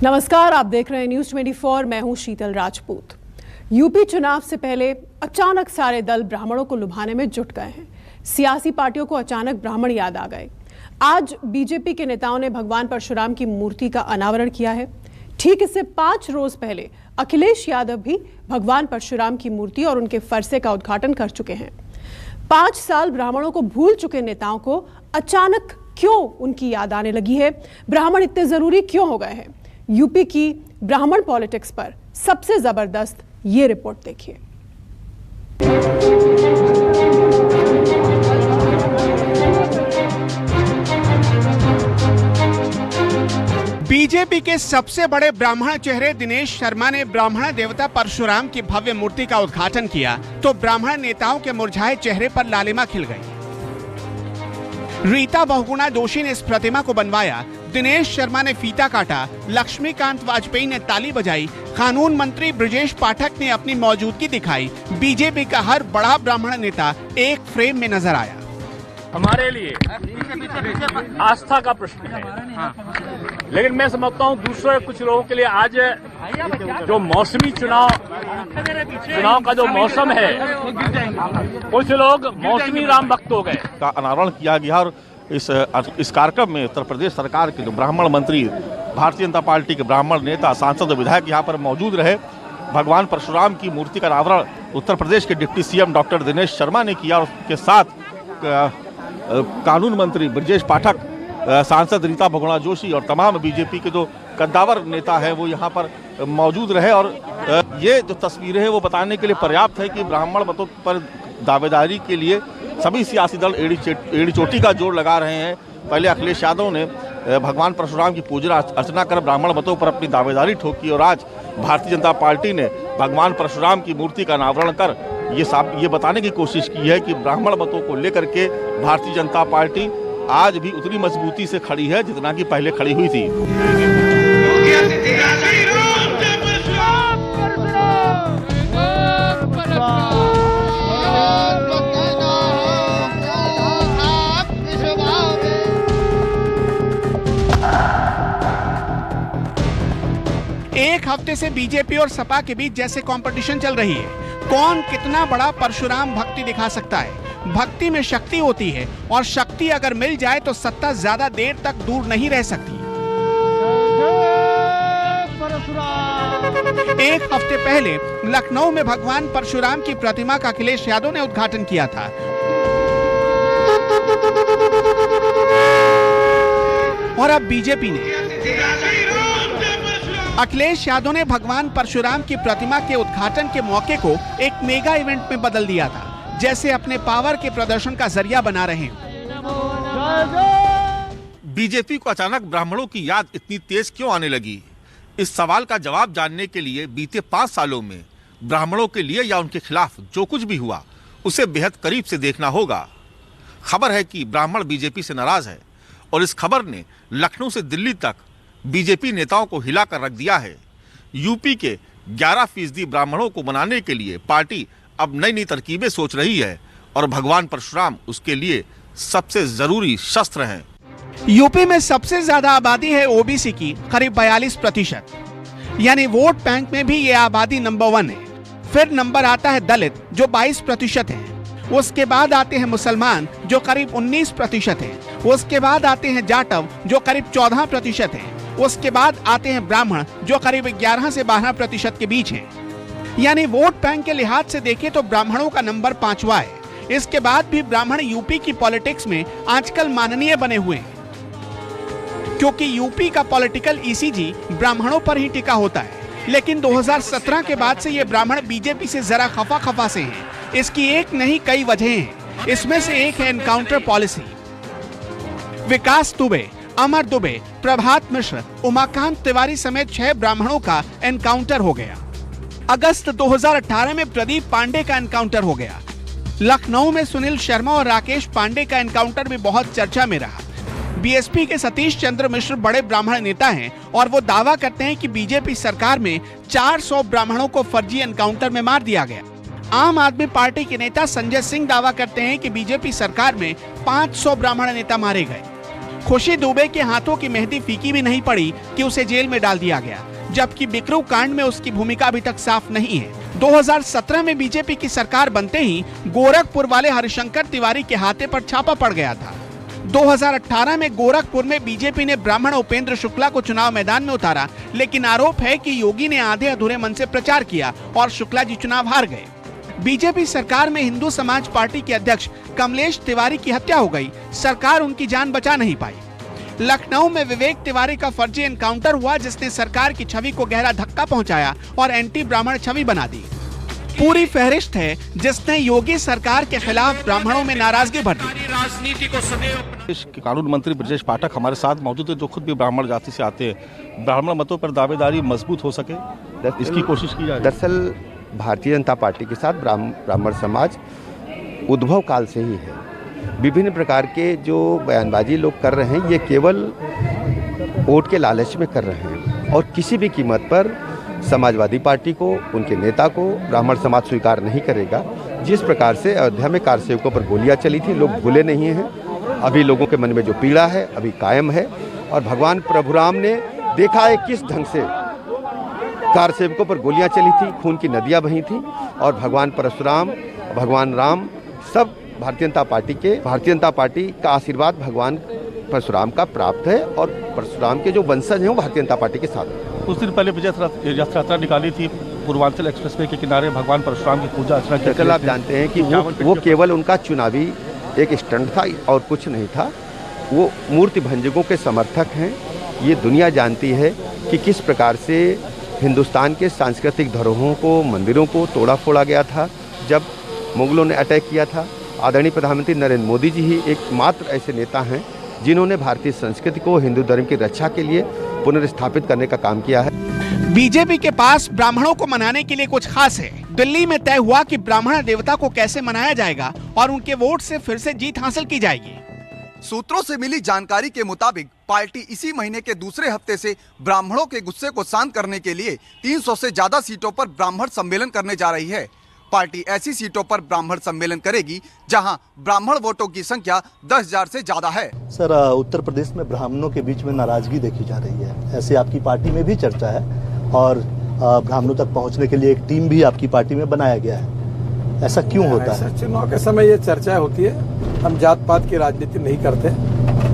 नमस्कार, आप देख रहे हैं न्यूज 24। मैं हूं शीतल राजपूत। यूपी चुनाव से पहले अचानक सारे दल ब्राह्मणों को लुभाने में जुट गए हैं। सियासी पार्टियों को अचानक ब्राह्मण याद आ गए। आज बीजेपी के नेताओं ने भगवान परशुराम की मूर्ति का अनावरण किया है। ठीक इससे 5 रोज पहले अखिलेश यादव भी भगवान परशुराम की मूर्ति और उनके फरसे का उद्घाटन कर चुके हैं। 5 साल ब्राह्मणों को भूल चुके नेताओं को अचानक क्यों उनकी याद आने लगी है? ब्राह्मण इतने जरूरी क्यों हो गए हैं? यूपी की ब्राह्मण पॉलिटिक्स पर सबसे जबरदस्त ये रिपोर्ट देखिए। बीजेपी के सबसे बड़े ब्राह्मण चेहरे दिनेश शर्मा ने ब्राह्मण देवता परशुराम की भव्य मूर्ति का उद्घाटन किया तो ब्राह्मण नेताओं के मुरझाए चेहरे पर लालिमा खिल गई। रीता बहुगुणा जोशी ने इस प्रतिमा को बनवाया, दिनेश शर्मा ने फीता काटा, लक्ष्मीकांत वाजपेयी ने ताली बजाई, कानून मंत्री ब्रजेश पाठक ने अपनी मौजूदगी दिखाई। बीजेपी का हर बड़ा ब्राह्मण नेता एक फ्रेम में नजर आया। हमारे लिए आस्था का प्रश्न है, लेकिन मैं समझता हूँ दूसरे कुछ लोगों के लिए आज जो मौसमी चुनाव का जो मौसम है, कुछ लोग मौसमी राम भक्त हो गए। का अनावरण किया गया और इस कार्यक्रम में उत्तर प्रदेश सरकार के जो ब्राह्मण मंत्री, भारतीय जनता पार्टी के ब्राह्मण नेता, सांसद, विधायक यहाँ पर मौजूद रहे। भगवान परशुराम की मूर्ति का अनावरण उत्तर प्रदेश के deputy CM doctor Dinesh Sharma ने किया और उसके साथ कानून मंत्री ब्रजेश पाठक, सांसद रीता बहुगुणा जोशी और तमाम बीजेपी के जो कद्दावर नेता हैं वो यहाँ पर मौजूद रहे। और ये जो तस्वीरें हैं वो बताने के लिए पर्याप्त है कि ब्राह्मण मतों पर दावेदारी के लिए सभी सियासी दल एड़ी चोटी का जोर लगा रहे हैं। पहले अखिलेश यादव ने भगवान परशुराम की पूजा अर्चना कर ब्राह्मण मतों पर अपनी दावेदारी ठोकी और आज भारतीय जनता पार्टी ने भगवान परशुराम की मूर्ति का अनावरण कर ये बताने की कोशिश की है कि ब्राह्मण मतों को लेकर के भारतीय जनता पार्टी आज भी उतनी मजबूती से खड़ी है जितना कि पहले खड़ी हुई थी। एक हफ्ते से बीजेपी और सपा के बीच जैसे कंपटीशन चल रही है, कौन कितना बड़ा परशुराम भक्ति दिखा सकता है। भक्ति में शक्ति होती है और शक्ति अगर मिल जाए तो सत्ता ज्यादा देर तक दूर नहीं रह सकती। एक हफ्ते पहले लखनऊ में भगवान परशुराम की प्रतिमा का अखिलेश यादव ने उद्घाटन किया था। और अब बीजेपी ने अखिलेश यादव ने भगवान परशुराम की प्रतिमा के उद्घाटन के मौके को एक मेगा इवेंट में बदल दिया था, जैसे अपने पावर के प्रदर्शन का जरिया बना रहे हैं। बीजेपी को अचानक ब्राह्मणों की याद इतनी तेज क्यों आने लगी? इस सवाल का जवाब जानने के लिए बीते 5 सालों में ब्राह्मणों के लिए या उनके खिलाफ जो कुछ भी हुआ उसे बेहद करीब से देखना होगा। खबर है कि ब्राह्मण बीजेपी से नाराज है और इस खबर ने लखनऊ से दिल्ली तक बीजेपी नेताओं को हिला कर रख दिया है। यूपी के 11% ब्राह्मणों को मनाने के लिए पार्टी अब नई नई तरकीबें सोच रही है और भगवान परशुराम उसके लिए सबसे जरूरी शस्त्र हैं। यूपी में सबसे ज्यादा आबादी है ओबीसी की, करीब 42%, यानी वोट बैंक में भी ये आबादी नंबर 1 है। फिर नंबर आता है दलित जो 22% है। उसके बाद आते हैं मुसलमान जो करीब 19% है। उसके बाद आते हैं जाटव जो करीब 14% है। उसके बाद आते हैं ब्राह्मण जो करीब 11 से 12% के बीच हैं। यानी वोट बैंक के लिहाज से देखें तो ब्राह्मणों का नंबर 5वां है। इसके बाद भी ब्राह्मण यूपी की पॉलिटिक्स में आजकल माननीय बने हुए हैं, क्योंकि यूपी का पॉलिटिकल ईसीजी ब्राह्मणों पर ही टिका होता है। लेकिन 2017 के बाद से ये ब्राह्मण बीजेपी से जरा खफा से हैं। इसकी एक नहीं कई वजहें हैं। इसमें से एक है एनकाउंटर पॉलिसी। विकास दुबे, अमर दुबे, प्रभात मिश्र, उमाकांत तिवारी समेत 6 ब्राह्मणों का एनकाउंटर हो गया। अगस्त 2018 में प्रदीप पांडे का एनकाउंटर हो गया। लखनऊ में सुनील शर्मा और राकेश पांडे का एनकाउंटर भी बहुत चर्चा में रहा। बीएसपी के सतीश चंद्र मिश्र बड़े ब्राह्मण नेता हैं और वो दावा करते हैं कि बीजेपी सरकार में 400 ब्राह्मणों को फर्जी एनकाउंटर में मार दिया गया। आम आदमी पार्टी के नेता संजय सिंह दावा करते हैं कि बीजेपी सरकार में 500 ब्राह्मण नेता मारे गए। खुशी दुबे के हाथों की मेहंदी फीकी भी नहीं पड़ी कि उसे जेल में डाल दिया गया, जबकि बिकरू कांड में उसकी भूमिका अभी तक साफ नहीं है। 2017 में बीजेपी की सरकार बनते ही गोरखपुर वाले हरिशंकर तिवारी के हाथे पर छापा पड़ गया था। 2018 में गोरखपुर में बीजेपी ने ब्राह्मण उपेंद्र शुक्ला को चुनाव मैदान में उतारा, लेकिन आरोप है कि योगी ने आधे अधूरे मन से प्रचार किया और शुक्ला जी चुनाव हार गए। बीजेपी सरकार में हिंदू समाज पार्टी के अध्यक्ष कमलेश तिवारी की हत्या हो गई, सरकार उनकी जान बचा नहीं पाई। लखनऊ में विवेक तिवारी का फर्जी एनकाउंटर हुआ, जिसने सरकार की छवि को गहरा धक्का पहुंचाया और एंटी ब्राह्मण छवि बना दी। पूरी फहरिस्त है जिसने योगी सरकार के खिलाफ ब्राह्मणों में नाराजगी भर दी। राजनीति को सदैव कानून मंत्री ब्रजेश पाठक हमारे साथ मौजूद है, जो खुद भी ब्राह्मण जाति से आते हैं। ब्राह्मण मतों पर दावेदारी मजबूत हो सके, इसकी कोशिश की जा रही है। दरअसल भारतीय जनता पार्टी के साथ ब्राह्मण समाज उद्भव काल से ही है। विभिन्न प्रकार के जो बयानबाजी लोग कर रहे हैं, ये केवल वोट के लालच में कर रहे हैं और किसी भी कीमत पर समाजवादी पार्टी को, उनके नेता को ब्राह्मण समाज स्वीकार नहीं करेगा। जिस प्रकार से अयोध्या में कारसेवकों पर गोलियां चली थी, लोग भूले नहीं हैं। अभी लोगों के मन में जो पीड़ा है अभी कायम है और भगवान प्रभु राम ने देखा है किस ढंग से कारसेवकों पर गोलियां चली थी, खून की नदियां बही थी और भगवान परशुराम, भगवान राम सब भारतीय जनता पार्टी का आशीर्वाद भगवान परशुराम का प्राप्त है और परशुराम के जो वंशज हैं वो भारतीय जनता पार्टी के साथ हैं। कुछ दिन पहले विजय रथ यात्रा निकाली थी पूर्वांचल एक्सप्रेसवे के किनारे, भगवान परशुराम की पूजा अर्चना की। कल आप जानते हैं कि वो केवल उनका चुनावी एक स्टंट था और कुछ नहीं था। वो मूर्ति भंजकों के समर्थक हैं। ये दुनिया जानती है कि किस प्रकार से हिंदुस्तान के सांस्कृतिक धरोहरों को, मंदिरों को तोड़ा फोड़ा गया था जब मुगलों ने अटैक किया था। आदरणीय प्रधानमंत्री नरेंद्र मोदी जी ही एकमात्र ऐसे नेता हैं जिन्होंने भारतीय संस्कृति को, हिंदू धर्म की रक्षा के लिए पुनर्स्थापित करने का काम किया है। बीजेपी के पास ब्राह्मणों को मनाने के लिए कुछ खास है। दिल्ली में तय हुआ कि ब्राह्मण देवता को कैसे मनाया जाएगा और उनके वोट से फिर से जीत हासिल की जाएगी। सूत्रों से मिली जानकारी के मुताबिक पार्टी इसी महीने के दूसरे हफ्ते से ब्राह्मणों के गुस्से को शांत करने के लिए 300 से ज्यादा सीटों पर ब्राह्मण सम्मेलन करने जा रही है। पार्टी ऐसी सीटों पर ब्राह्मण सम्मेलन करेगी जहां ब्राह्मण वोटों की संख्या 10,000 से ज्यादा है। सर, उत्तर प्रदेश में ब्राह्मणों के बीच में नाराजगी देखी जा रही है, ऐसे आपकी पार्टी में भी चर्चा है और ब्राह्मणों तक पहुंचने के लिए एक टीम भी आपकी पार्टी में बनाया गया है। ऐसा क्यों होता है? चुनाव के समय ये चर्चा होती है। हम जात पात की राजनीति नहीं करते,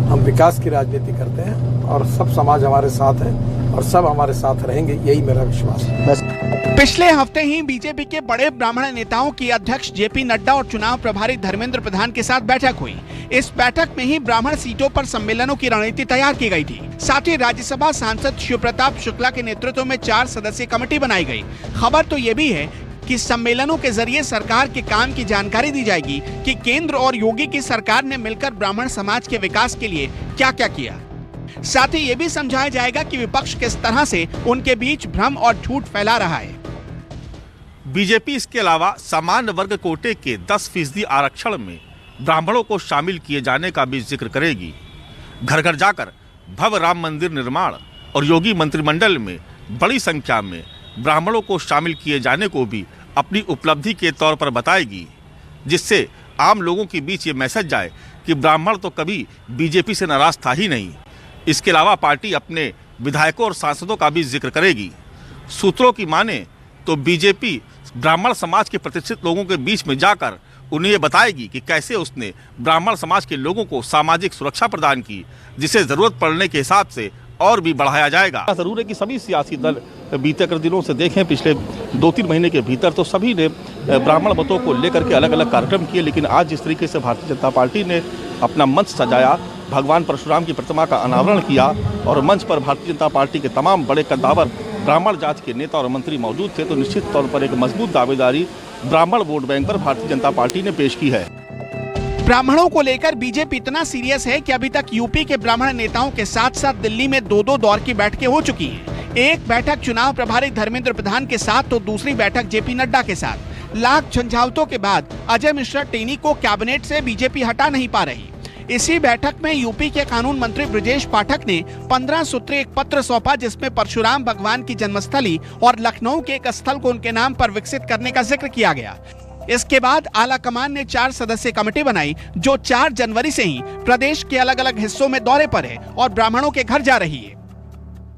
हम विकास की राजनीति करते हैं और सब समाज हमारे साथ है और सब हमारे साथ रहेंगे, यही मेरा विश्वास है। पिछले हफ्ते ही बीजेपी के बड़े ब्राह्मण नेताओं की अध्यक्ष जेपी नड्डा और चुनाव प्रभारी धर्मेंद्र प्रधान के साथ बैठक हुई। इस बैठक में ही ब्राह्मण सीटों पर सम्मेलनों की रणनीति तैयार की गई थी। साथ ही राज्यसभा सांसद शिव प्रताप शुक्ला के नेतृत्व में 4 सदस्यीय कमेटी बनाई गई। खबर तो ये भी है कि सम्मेलनों के जरिए सरकार के काम की जानकारी दी जाएगी कि केंद्र और योगी की सरकार ने मिलकर ब्राह्मण समाज के विकास के लिए क्या क्या किया। साथ ही ये भी समझाया जाएगा कि विपक्ष किस तरह से उनके बीच भ्रम और झूठ फैला रहा है। बीजेपी इसके अलावा सामान्य वर्ग कोटे के 10% आरक्षण में ब्राह्मणों को शामिल किए जाने का भी जिक्र करेगी। घर घर जाकर भव्य राम मंदिर निर्माण और योगी मंत्रिमंडल में बड़ी संख्या में ब्राह्मणों को शामिल किए जाने को भी अपनी उपलब्धि के तौर पर बताएगी, जिससे आम लोगों के बीच ये मैसेज जाए कि ब्राह्मण तो कभी बीजेपी से नाराज था ही नहीं। इसके अलावा पार्टी अपने विधायकों और सांसदों का भी जिक्र करेगी। सूत्रों की माने तो बीजेपी ब्राह्मण समाज के प्रतिष्ठित लोगों के बीच में जाकर उन्हें ये बताएगी कि कैसे उसने ब्राह्मण समाज के लोगों को सामाजिक सुरक्षा प्रदान की, जिसे जरूरत पड़ने के हिसाब से और भी बढ़ाया जाएगा। जरूर है कि सभी सियासी दल बीते कर दिनों से देखें, पिछले 2-3 महीने के भीतर तो सभी ने ब्राह्मण मतों को लेकर के अलग अलग कार्यक्रम किए, लेकिन आज जिस तरीके से भारतीय जनता पार्टी ने अपना मंच सजाया, भगवान परशुराम की प्रतिमा का अनावरण किया और मंच पर भारतीय जनता पार्टी के तमाम बड़े कद्दावर ब्राह्मण जाति के नेता और मंत्री मौजूद थे, तो निश्चित तौर पर एक मजबूत दावेदारी ब्राह्मण वोट बैंक पर भारतीय जनता पार्टी ने पेश की है। ब्राह्मणों को लेकर बीजेपी इतना सीरियस है कि अभी तक यूपी के ब्राह्मण नेताओं के साथ साथ दिल्ली में 2-2 दौर की बैठकें हो चुकी हैं। एक बैठक चुनाव प्रभारी धर्मेंद्र प्रधान के साथ तो दूसरी बैठक जेपी नड्डा के साथ। लाख झंझावतों के बाद अजय मिश्रा टेनी को कैबिनेट से बीजेपी हटा नहीं पा रही। इसी बैठक में यूपी के कानून मंत्री ब्रजेश पाठक ने 15 सूत्रीय एक पत्र सौंपा, जिसमें परशुराम भगवान की जन्मस्थली और लखनऊ के एक स्थल को उनके नाम पर विकसित करने का जिक्र किया गया। इसके बाद आला कमान ने 4 सदस्यीय कमेटी बनाई जो 4 जनवरी से ही प्रदेश के अलग अलग हिस्सों में दौरे पर है और ब्राह्मणों के घर जा रही है।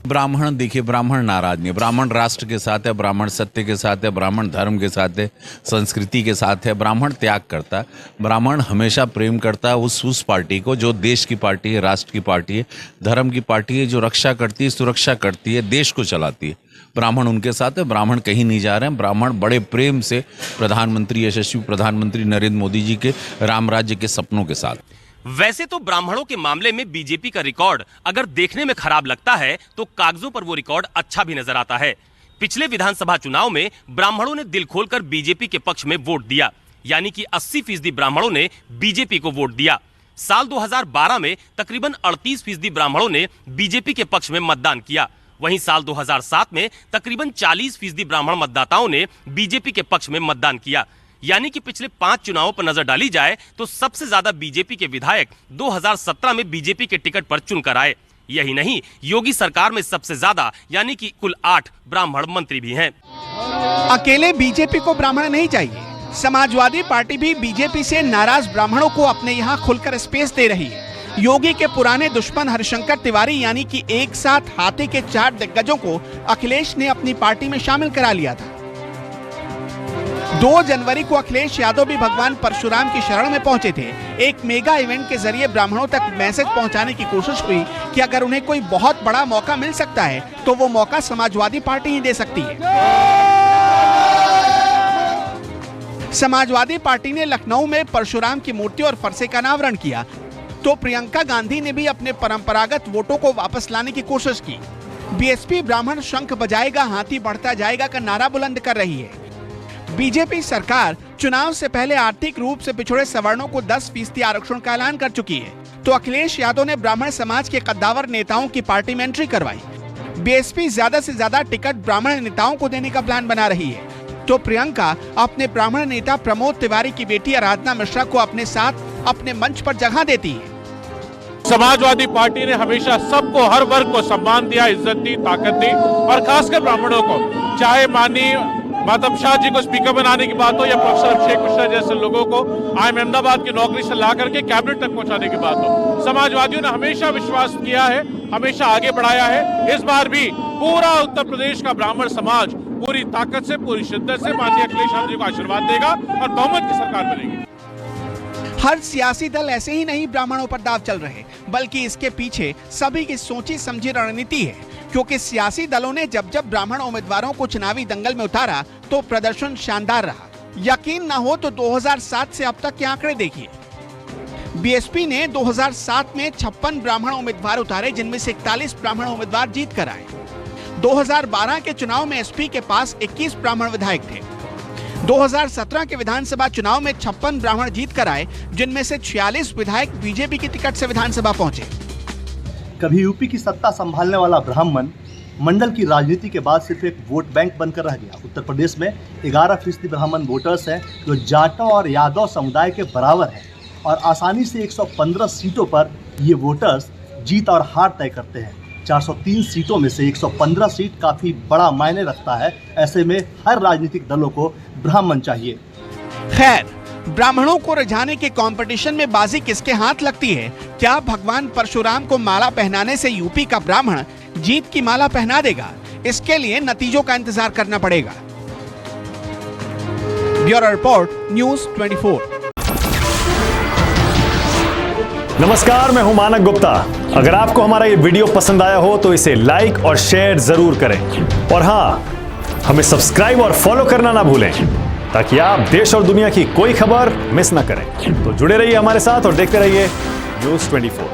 ब्राह्मण देखिए, ब्राह्मण नाराज नहीं, ब्राह्मण राष्ट्र के साथ है, ब्राह्मण सत्य के साथ है, ब्राह्मण धर्म के साथ है, संस्कृति के साथ है, ब्राह्मण त्याग करता है, ब्राह्मण हमेशा प्रेम करता है उस पार्टी को जो देश की पार्टी है, राष्ट्र की पार्टी है, धर्म की पार्टी है, जो रक्षा करती है, सुरक्षा करती है, देश को चलाती है। ब्राह्मण उनके साथ है, ब्राह्मण कहीं नहीं जा रहे हैं। ब्राह्मण बड़े प्रेम से प्रधानमंत्री, यशस्वी प्रधानमंत्री नरेंद्र मोदी जी के राम राज्य के सपनों के साथ। वैसे तो ब्राह्मणों के मामले में बीजेपी का रिकॉर्ड अगर देखने में खराब लगता है तो कागजों पर वो रिकॉर्ड अच्छा भी नजर आता है। पिछले विधानसभा चुनाव में ब्राह्मणों ने दिल खोलकर बीजेपी के पक्ष में वोट दिया, यानी कि 80% ब्राह्मणों ने बीजेपी को वोट दिया। साल 2012 में तकरीबन 38% ब्राह्मणों ने बीजेपी के पक्ष में मतदान किया। वहीं साल 2007 में तकरीबन 40% ब्राह्मण मतदाताओं ने बीजेपी के पक्ष में मतदान किया। यानी कि पिछले 5 चुनावों पर नजर डाली जाए तो सबसे ज्यादा बीजेपी के विधायक 2017 में बीजेपी के टिकट पर चुनकर आए। यही नहीं, योगी सरकार में सबसे ज्यादा यानी कि कुल 8 ब्राह्मण मंत्री भी हैं। अकेले बीजेपी को ब्राह्मण नहीं चाहिए, समाजवादी पार्टी भी बीजेपी से नाराज ब्राह्मणों को अपने यहाँ खुलकर स्पेस दे रही है। योगी के पुराने दुश्मन हरिशंकर तिवारी यानी कि एक साथ हाथी के 4 दिग्गजों को अखिलेश ने अपनी पार्टी में शामिल करा लिया था। 2 जनवरी को अखिलेश यादव भी भगवान परशुराम की शरण में पहुंचे थे। एक मेगा इवेंट के जरिए ब्राह्मणों तक मैसेज पहुंचाने की कोशिश हुई कि अगर उन्हें कोई बहुत बड़ा मौका मिल सकता है तो वो मौका समाजवादी पार्टी ही दे सकती है। समाजवादी पार्टी ने लखनऊ में परशुराम की मूर्ति और फरसे का अनावरण किया तो प्रियंका गांधी ने भी अपने परंपरागत वोटों को वापस लाने की कोशिश की। बीएसपी ब्राह्मण शंख बजाएगा हाथी बढ़ता जाएगा का नारा बुलंद कर रही है। बीजेपी सरकार चुनाव से पहले आर्थिक रूप से पिछड़े सवर्णों को 10% आरक्षण का ऐलान कर चुकी है तो अखिलेश यादव ने ब्राह्मण समाज के कद्दावर नेताओं की पार्टी में एंट्री करवाई। बीएसपी ज्यादा से ज्यादा टिकट ब्राह्मण नेताओं को देने का प्लान बना रही है तो प्रियंका अपने ब्राह्मण नेता प्रमोद तिवारी की बेटी आराधना मिश्रा को अपने साथ अपने मंच पर जगह देती है। समाजवादी पार्टी ने हमेशा सबको, हर वर्ग को सम्मान दिया, इज्जत दी, ताकत दी और खासकर ब्राह्मणों को, चाहे माननीय मातम शाह जी को स्पीकर बनाने की बात हो या प्रोफेसर अभिषेक मिश्रा जैसे लोगों को आईएम अहमदाबाद की नौकरी से ला करके कैबिनेट तक पहुंचाने की बात हो। समाजवादियों ने हमेशा विश्वास किया है, हमेशा आगे बढ़ाया है। इस बार भी पूरा उत्तर प्रदेश का ब्राह्मण समाज पूरी ताकत से, पूरी शिद्दत से माननीय अखिलेश यादव जी को आशीर्वाद देगा और बहुमत की सरकार बनेगी। हर सियासी दल ऐसे ही नहीं ब्राह्मणों पर दाव चल रहे, बल्कि इसके पीछे सभी की सोची समझी रणनीति है, क्योंकि सियासी दलों ने जब जब ब्राह्मण उम्मीदवारों को चुनावी दंगल में उतारा तो प्रदर्शन शानदार रहा। यकीन न हो तो 2007 से अब तक के आंकड़े देखिए। बीएसपी ने 2007 में 56 ब्राह्मण उम्मीदवार उतारे, जिनमें से 41 ब्राह्मण उम्मीदवार जीत कर आए। 2012 के चुनाव में एसपी के पास 21 ब्राह्मण विधायक थे। 2017 के विधानसभा चुनाव में 56 ब्राह्मण जीत कर आए, जिनमें से 46 विधायक बीजेपी की टिकट से विधानसभा पहुंचे। कभी यूपी की सत्ता संभालने वाला ब्राह्मण मंडल की राजनीति के बाद सिर्फ एक वोट बैंक बनकर रह गया। उत्तर प्रदेश में 11% ब्राह्मण वोटर्स हैं जो जाटों और यादव समुदाय के बराबर हैं और आसानी से 115 सीटों पर ये वोटर्स जीत और हार तय करते हैं। 403 सीटों में से 115 सीट काफ़ी बड़ा मायने रखता है। ऐसे में हर राजनीतिक दलों को ब्राह्मण चाहिए। खैर, ब्राह्मणों को रिझाने के कंपटीशन में बाजी किसके हाथ लगती है? क्या भगवान परशुराम को माला पहनाने से यूपी का ब्राह्मण जीत की माला पहना देगा? इसके लिए नतीजों का इंतजार करना पड़ेगा। Bureau report, news 24। नमस्कार, मैं हूं मानक गुप्ता। अगर आपको हमारा ये वीडियो पसंद आया हो तो इसे लाइक और शेयर जरूर करें और हाँ, हमें सब्सक्राइब और फॉलो करना ना भूलें ताकि आप देश और दुनिया की कोई खबर मिस ना करें। तो जुड़े रहिए हमारे साथ और देखते रहिए न्यूज़ 24।